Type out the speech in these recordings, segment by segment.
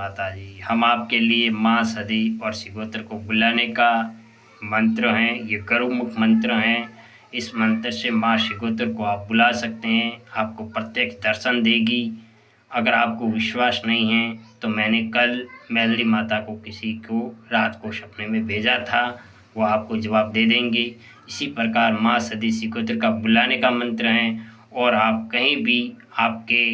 माता जी। हम आपके लिए माँ सदी और सिगोत्र को बुलाने का मंत्र हैं, ये गरुमुख मंत्र हैं। इस मंत्र से माँ सिगोत्र को आप बुला सकते हैं, आपको प्रत्यक्ष दर्शन देगी। अगर आपको विश्वास नहीं है तो मैंने कल मैलरी माता को किसी को रात को सपने में भेजा था, वो आपको जवाब दे देंगे। इसी प्रकार माँ सदी सिगोत्र का बुलाने का मंत्र है और आप कहीं भी आपके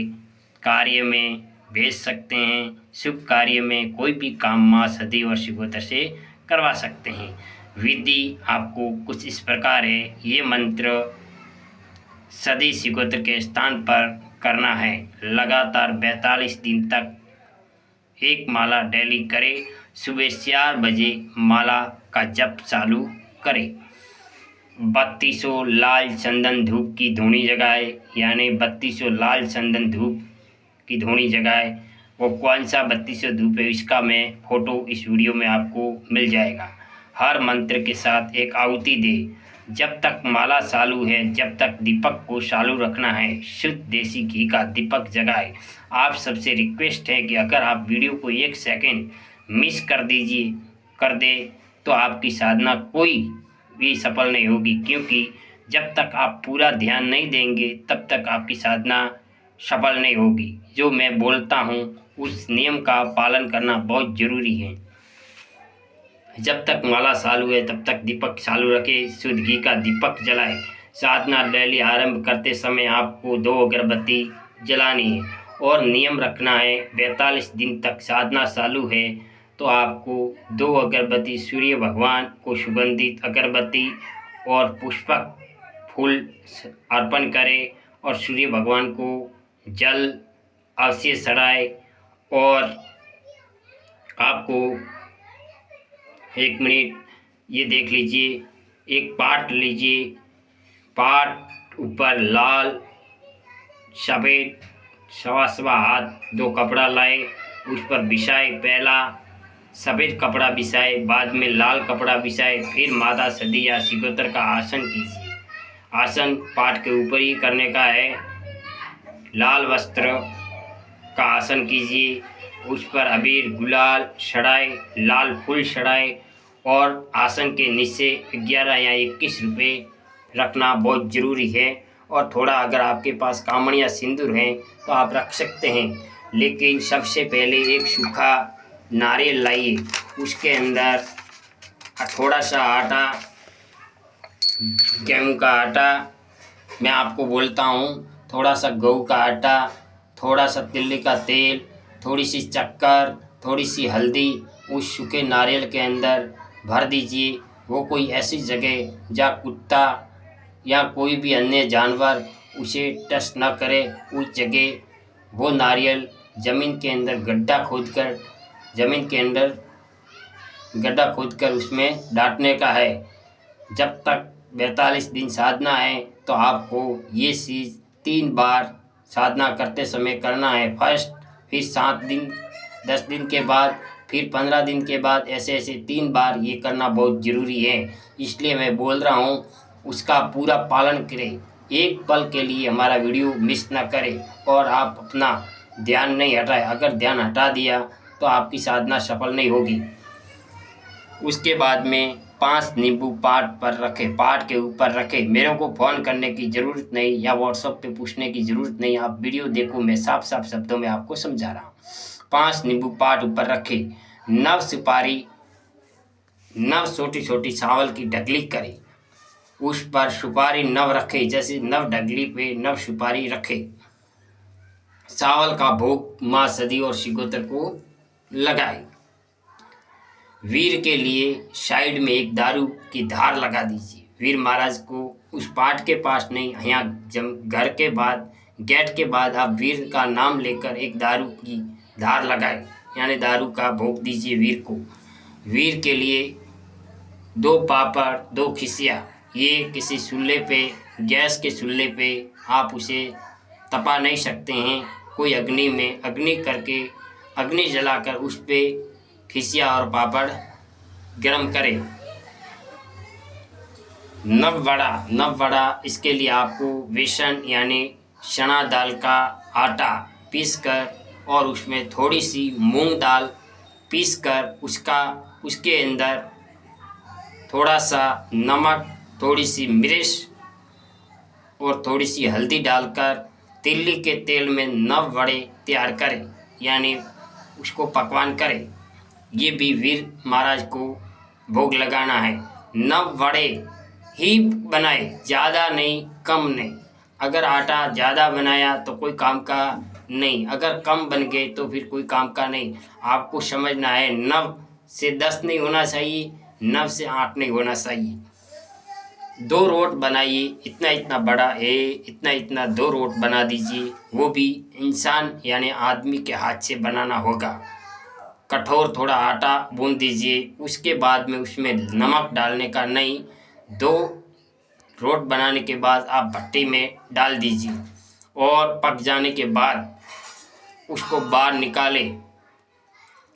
कार्य में भेज सकते हैं। शुभ कार्य में कोई भी काम माँ सदी और सिगोत्र से करवा सकते हैं। विधि आपको कुछ इस प्रकार है। ये मंत्र सदी सिगोत्र के स्थान पर करना है। लगातार 42 दिन तक एक माला डेली करें। सुबह 4 बजे माला का जप चालू करें। 3200 लाल चंदन धूप की धूनी जगाए, यानी 3200 लाल चंदन धूप की धूनी जगाए। वो कौन सा 3200 धूप है इसका मैं फ़ोटो इस वीडियो में आपको मिल जाएगा। हर मंत्र के साथ एक आहुति दे। जब तक माला चालू है, जब तक दीपक को चालू रखना है। शुद्ध देसी घी का दीपक जगाए। आप सबसे रिक्वेस्ट है कि अगर आप वीडियो को 1 सेकंड मिस कर दे तो आपकी साधना कोई भी सफल नहीं होगी, क्योंकि जब तक आप पूरा ध्यान नहीं देंगे तब तक आपकी साधना सफल नहीं होगी। जो मैं बोलता हूँ उस नियम का पालन करना बहुत ज़रूरी है। जब तक माला चालू है तब तक दीपक चालू रखें। शुद्ध घी का दीपक जलाएं। साधना डेली आरंभ करते समय आपको 2 अगरबत्ती जलानी है और नियम रखना है। 42 दिन तक साधना चालू है तो आपको 2 अगरबत्ती सूर्य भगवान को सुगंधित अगरबत्ती और पुष्पक फूल अर्पण करें और सूर्य भगवान को जल अवश्य चढ़ाए। और आपको 1 मिनट ये देख लीजिए, एक पाट लीजिए। पाट ऊपर लाल सफ़ेद सवा हाथ 2 कपड़ा लाए, उस पर बिछाए। पहला सफ़ेद कपड़ा बिछाए, बाद में लाल कपड़ा बिछाए, फिर माता सदी या सिगोत्र का आसन कीजिए। आसन पाट के ऊपर ही करने का है। लाल वस्त्र का आसन कीजिए, उस पर अबीर गुलाल चढ़ाए, लाल फूल चढ़ाए और आसन के नीचे 11 या 21 रुपये रखना बहुत ज़रूरी है। और थोड़ा अगर आपके पास कामण या सिंदूर हैं तो आप रख सकते हैं, लेकिन सबसे पहले एक सूखा नारियल लाइए, उसके अंदर थोड़ा सा आटा, गेहूं का आटा, मैं आपको बोलता हूँ, थोड़ा सा गेहूं का आटा, थोड़ा सा तिल्ली का तेल, थोड़ी सी शक्कर, थोड़ी सी हल्दी उस सूखे नारियल के अंदर भर दीजिए। वो कोई ऐसी जगह जहाँ कुत्ता या कोई भी अन्य जानवर उसे टच न करे, उस जगह वो नारियल ज़मीन के अंदर गड्ढा खोदकर उसमें डालने का है। जब तक 42 दिन साधना है तो आपको ये चीज़ 3 बार साधना करते समय करना है। फर्स्ट, फिर 7 दिन, 10 दिन के बाद, फिर 15 दिन के बाद, ऐसे 3 बार ये करना बहुत ज़रूरी है। इसलिए मैं बोल रहा हूँ उसका पूरा पालन करें। एक पल के लिए हमारा वीडियो मिस ना करें और आप अपना ध्यान नहीं हटाएं। अगर ध्यान हटा दिया तो आपकी साधना सफल नहीं होगी। उसके बाद में 5 नींबू पाट के ऊपर रखें। मेरे को फ़ोन करने की ज़रूरत नहीं या व्हाट्सएप पे पूछने की ज़रूरत नहीं, आप वीडियो देखो, मैं साफ शब्दों में आपको समझा रहा हूँ। 5 नींबू पाट ऊपर रखें। 9 सुपारी, 9 छोटी चावल की ढगली करें, उस पर सुपारी 9 रखें। जैसे 9 ढगली पे 9 सुपारी रखें। चावल का भोग माँ सदी और सिगोत्र को लगाए। वीर के लिए साइड में एक दारू की धार लगा दीजिए। वीर महाराज को उस पाट के पास नहीं, यहाँ घर के बाद, गेट के बाद आप वीर का नाम लेकर एक दारू की धार लगाए, यानी दारू का भोग दीजिए वीर को। वीर के लिए 2 पापड़, 2 खिसिया, ये किसी चूल्हे पे, गैस के चूल्हे पे आप उसे तपा नहीं सकते हैं। कोई अग्नि जलाकर उस पे खिसिया और पापड़ गरम करें। नव वड़ा, इसके लिए आपको बेसन यानी चना दाल का आटा पीसकर और उसमें थोड़ी सी मूंग दाल पीसकर उसके अंदर थोड़ा सा नमक, थोड़ी सी मिर्च और थोड़ी सी हल्दी डालकर तिल्ली के तेल में 9 वड़े तैयार करें, यानी उसको पकवान करें। ये भी वीर महाराज को भोग लगाना है। 9 वड़े ही बनाए, ज़्यादा नहीं, कम नहीं। अगर आटा ज़्यादा बनाया तो कोई काम का नहीं, अगर कम बन गए तो फिर कोई काम का नहीं। आपको समझना है 9 से 10 नहीं होना चाहिए, 9 से 8 नहीं होना चाहिए। 2 रोट बनाइए, इतना इतना बड़ा है, इतना इतना 2 रोट बना दीजिए। वो भी इंसान यानी आदमी के हाथ से बनाना होगा। कठोर थोड़ा आटा गूंद दीजिए। उसके बाद में उसमें नमक डालने का नहीं, 2 रोट बनाने के बाद आप भट्टी में डाल दीजिए और पक जाने के बाद उसको बाहर निकाले,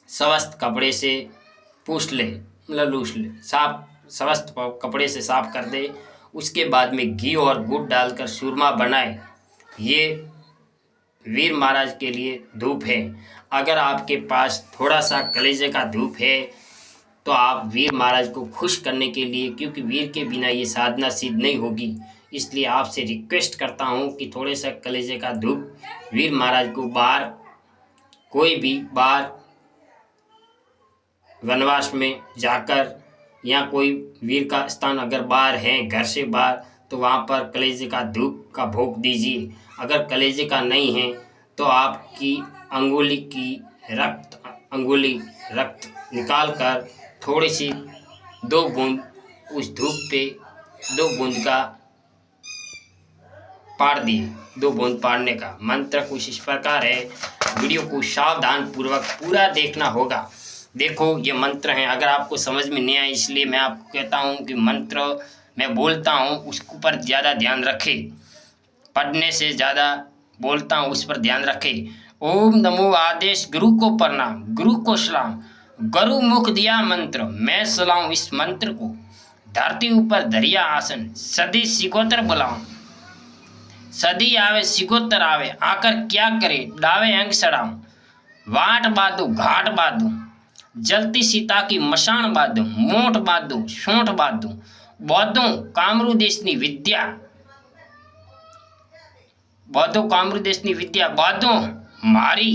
स्वस्थ कपड़े से पूछ ले, मतलब लूस ले, स्वस्थ कपड़े से साफ कर दे। उसके बाद में घी और गुड़ डालकर चूरमा बनाए। ये वीर महाराज के लिए धूप है। अगर आपके पास थोड़ा सा कलेजे का धूप है तो आप वीर महाराज को खुश करने के लिए, क्योंकि वीर के बिना ये साधना सिद्ध नहीं होगी, इसलिए आपसे रिक्वेस्ट करता हूँ कि थोड़े सा कलेजे का धूप वीर महाराज को बाहर, कोई भी बाहर वनवास में जाकर या कोई वीर का स्थान अगर बाहर है, घर से बाहर, तो वहाँ पर कलेजे का धूप का भोग दीजिए। अगर कलेजे का नहीं है तो आपकी अंगुली रक्त निकाल कर थोड़ी सी 2 बूंद उस धूप पे 2 बूंद का पाड़ दिए। 2 बूंद पाड़ने का मंत्र कुछ इस प्रकार है। वीडियो को सावधान पूर्वक पूरा देखना होगा। देखो ये मंत्र हैं, अगर आपको समझ में नहीं आए इसलिए मैं आपको कहता हूँ कि मंत्र मैं बोलता हूँ उसके ऊपर ज़्यादा ध्यान रखें, पढ़ने से ज़्यादा बोलता हूँ उस पर ध्यान रखें। ओम नमो आदेश गुरु को प्रणाम, गुरु को सलाम, गुरु मुख दिया मंत्र, मैं सलाऊं इस मंत्र को, धरती ऊपर धरिया आसन, सदी सिकोतर बुलाऊं, सदी आवे सिकोतर आवे, आकर क्या करे डावे अंग सड़ाऊं, वाट बांधू घाट बांधू, जलती सीता की मशान बांधू, मोठ बांधू सोंठ बांधू, बौद्धों कामरू देशनी विद्या, बौद्धों कामरू देशनी विद्या, बौद्धों मारी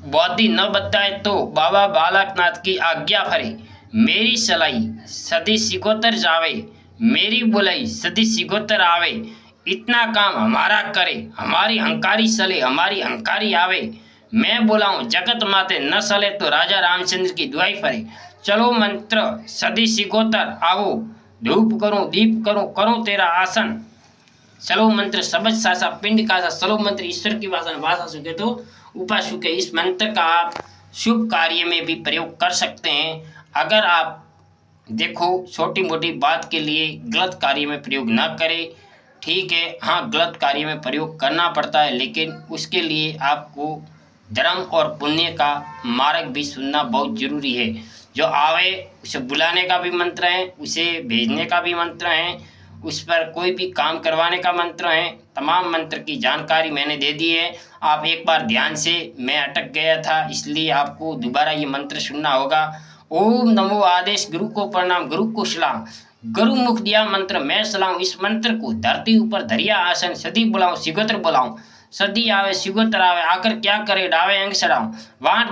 बौद्धि न बताए तो बाबा बालकनाथ की आज्ञा फरे, मेरी सलाई सदी सिकोतर जावे, मेरी बुलाई सदी सिकोतर आवे, इतना काम हमारा करे, हमारी हंकारी सले, हमारी हंकारी आवे, मैं बुलाऊं जगत माते न सले तो राजा रामचंद्र की दुआई फरे। चलो मंत्र सदी सिकोतर आओ, धूप करूं दीप करूं करूं तेरा आसन, चलो मंत्र सबज सासा पिंड का सा, चलो मंत्र ईश्वर की भाषा सुखे तो उपासु के। इस मंत्र का आप शुभ कार्य में भी प्रयोग कर सकते हैं। अगर आप देखो छोटी मोटी बात के लिए गलत कार्य में प्रयोग ना करें, ठीक है, हाँ गलत कार्य में प्रयोग करना पड़ता है, लेकिन उसके लिए आपको धर्म और पुण्य का मार्ग भी सुनना बहुत जरूरी है। जो आवे उसे बुलाने का भी मंत्र है, उसे भेजने का भी मंत्र है, उस पर कोई भी काम करवाने का मंत्र है। तमाम मंत्र की जानकारी मैंने दे दी है। आप एक बार ध्यान से, मैं अटक गया था इसलिए आपको दोबारा ये मंत्र सुनना होगा। ओम नमो आदेश गुरु को प्रणाम, गुरु को सलाम, गुरु मुख दिया मंत्र मैं सलाऊं इस मंत्र को, धरती ऊपर धरिया आसन, सदी बुलाऊं सिगोत्र बुलाऊं, सदी आवे सिगोत्र आवे, आकर क्या करे डावे अंग सड़ाऊं, वाट